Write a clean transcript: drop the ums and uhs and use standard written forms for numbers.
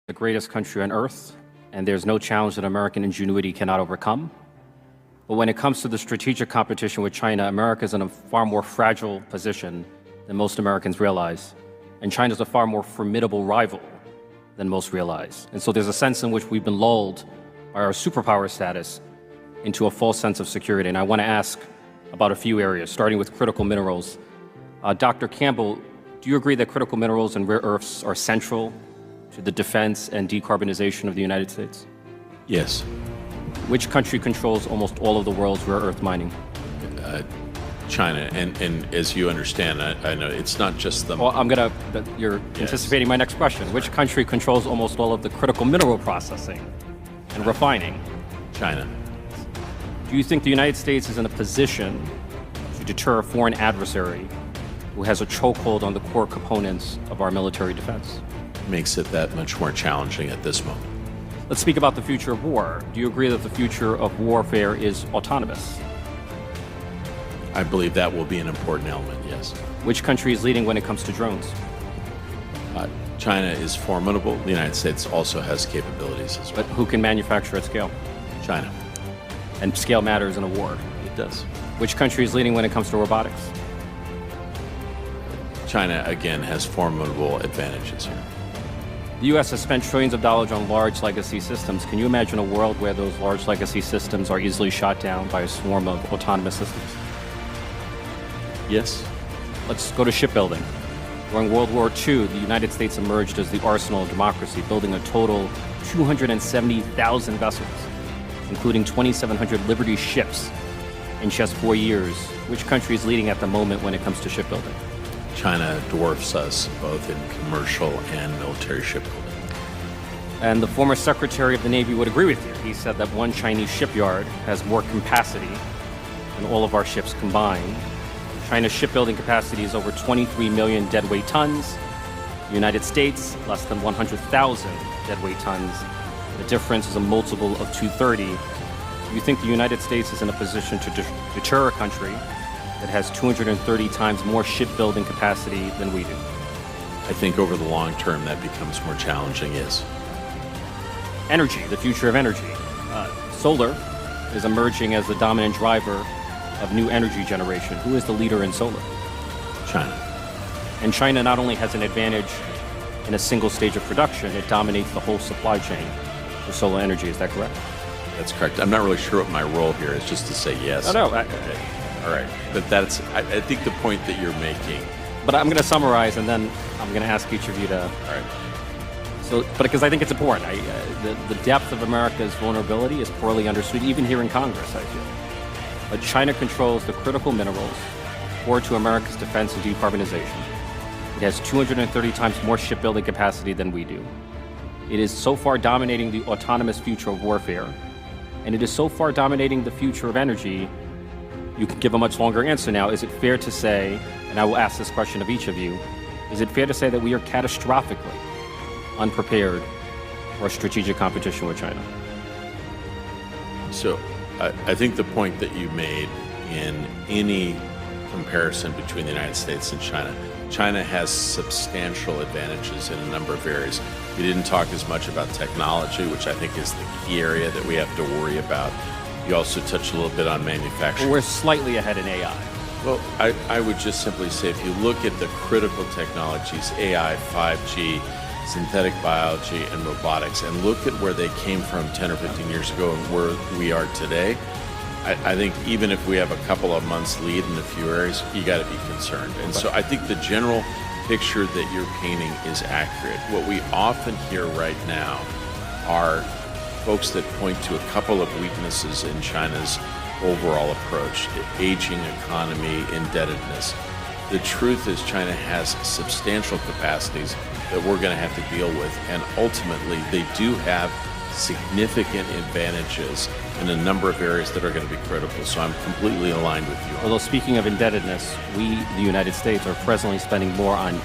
the greatest country on earth, and there's no challenge that American ingenuity cannot overcome. But when it comes to the strategic competition with China, America is in a far more fragile position than most Americans realize. And China is a far more formidable rival than most realize. And so there's a sense in which we've been lulled by our superpower status into a false sense of security. And I want to ask about a few areas, starting with critical minerals. Dr. Campbell, do you agree that critical minerals and rare earths are central to the defense and decarbonization of the United States? Yes. Which country controls almost all of the world's rare earth mining? China, and as you understand, I know it's not just the... Well, you're anticipating my next question. Which country controls almost all of the critical mineral processing and refining? China. Do you think the United States is in a position to deter a foreign adversary who has a chokehold on the core components of our military defense? Makes it that much more challenging at this moment. Let's speak about the future of war. Do you agree that the future of warfare is autonomous? I believe that will be an important element, yes. Which country is leading when it comes to drones? China is formidable. The United States also has capabilities as well. But who can manufacture at scale? China. And scale matters in a war. It does. Which country is leading when it comes to robotics? China, again, has formidable advantages here. The U.S. has spent trillions of dollars on large legacy systems. Can you imagine a world where those large legacy systems are easily shot down by a swarm of autonomous systems? Yes. Let's go to shipbuilding. During World War II, the United States emerged as the arsenal of democracy, building a total 270,000 vessels, including 2,700 Liberty ships in just 4 years. Which country is leading at the moment when it comes to shipbuilding? China dwarfs us both in commercial and military shipbuilding. And the former Secretary of the Navy would agree with you. He said that one Chinese shipyard has more capacity than all of our ships combined. China's shipbuilding capacity is over 23 million deadweight tons. The United States, less than 100,000 deadweight tons. The difference is a multiple of 230. Do you think the United States is in a position to deter a country that has 230 times more shipbuilding capacity than we do? I think over the long term that becomes more challenging, yes. Energy, the future of energy. Solar is emerging as the dominant driver of new energy generation. Who is the leader in solar? China. And China not only has an advantage in a single stage of production, it dominates the whole supply chain for solar energy. Is that correct? That's correct. I'm not really sure what my role here is, just to say yes. No. All right. But that's, I think the point that you're making. But I'm going to summarize, and then I'm going to ask each of you to... All right. So, but because I think it's important. The depth of America's vulnerability is poorly understood, even here in Congress, I feel. But China controls the critical minerals core to America's defense and decarbonization. It has 230 times more shipbuilding capacity than we do. It is so far dominating the autonomous future of warfare, and it is so far dominating the future of energy. You can give a much longer answer now. Is it fair to say, and I will ask this question of each of you, is it fair to say that we are catastrophically unprepared for a strategic competition with China? So I think the point that you made in any comparison between the United States and China has substantial advantages in a number of areas. We didn't talk as much about technology, which I think is the key area that we have to worry about. You also touched a little bit on manufacturing. We're slightly ahead in AI. Well, I would just simply say if you look at the critical technologies, AI, 5G, synthetic biology, and robotics, and look at where they came from 10 or 15 years ago and where we are today, I think even if we have a couple of months lead in a few areas, you got to be concerned. And so I think the general picture that you're painting is accurate. What we often hear right now are folks that point to a couple of weaknesses in China's overall approach: aging economy, indebtedness. The truth is China has substantial capacities that we're going to have to deal with, and ultimately they do have significant advantages in a number of areas that are going to be critical. So I'm completely aligned with you. Although speaking of indebtedness, we, the United States, are presently spending more on